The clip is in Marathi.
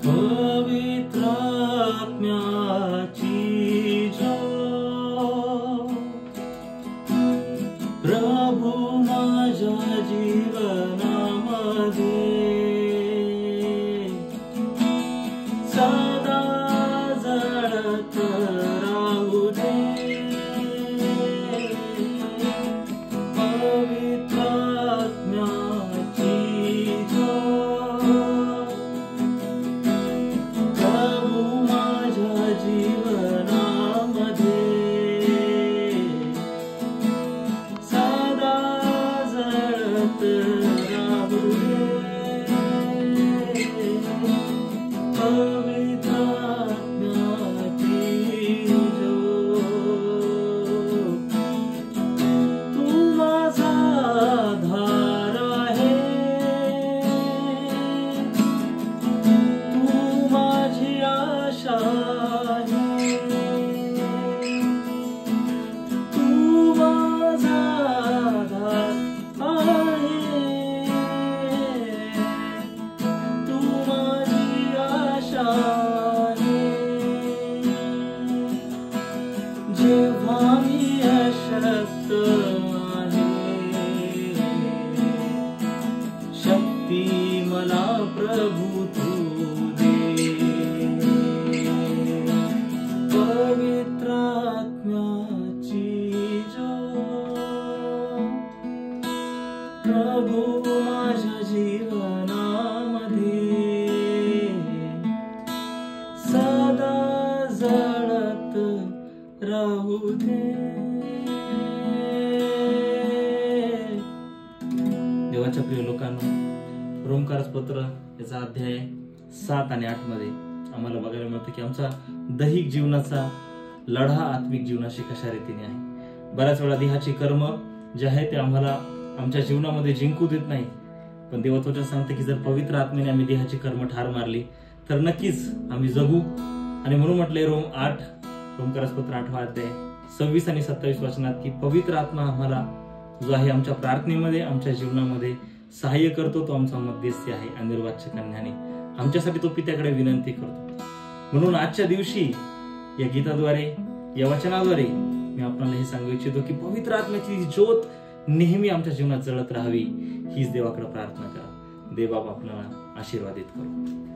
पवित्र आत्म्याची ज्योत प्रभू माझ्या जीवनामध्ये सदा जळत राहू दे। पवित्र आत्म्याची ज्योत प्रभू माझ्या जीवनामध्ये सदा जळत राहू दे। पवित्र आत्म्याची ज्योत तू माझा आधार आहे, तू माझी आशा आहे, तू माझा आधार आहे, तू माझी आशा आहे। जेव्हा मी अशक्त आहे, शक्ती मला प्रभू तू दे। पवित्र आत्म्याची ज्योत प्रभू माझ्या जीवनामध्ये सदा जळत राहू दे। देवाच्या प्रिय लोकांनो, रोमकारपत्र याचा अध्याय 7 आणि 8 मध्ये आम्हाला बघायला मिळतं की आमचा दैहिक जीवनाचा लढा आत्मिक जीवनाशी कशा रीतीने आहे। बऱ्याच वेळा देहाची कर्म जे आहे ते आम्हाला आमच्या जीवनामध्ये जिंकू देत नाही, पण देवत्वचन सांगते की जर पवित्र आत्म्याने आम्ही देहाची कर्म ठार मारली तर नक्कीच आम्ही जगू। आणि म्हणून म्हटलंय रोमकारपत्र 8 अध्याय 26 आणि 27 वचनात की पवित्र आत्मा आम्हाला जो आहे आमच्या प्रार्थनेमध्ये आमच्या जीवनामध्ये सहाय्य करतो, तो आमचा मध्यस्थी आहे। अनिर्वाच्य कन्याने आमच्यासाठी तो पित्याकडे विनंती करतो। म्हणून आजच्या दिवशी या गीताद्वारे या वचनाद्वारे मी आपल्याला हे सांगू इच्छितो की पवित्र आत्म्याची ज्योत नेहमी आमच्या जीवनात जळत राहावी, हीच देवाकडे प्रार्थना करा। देव बाप आपल्याला आशीर्वादित करो।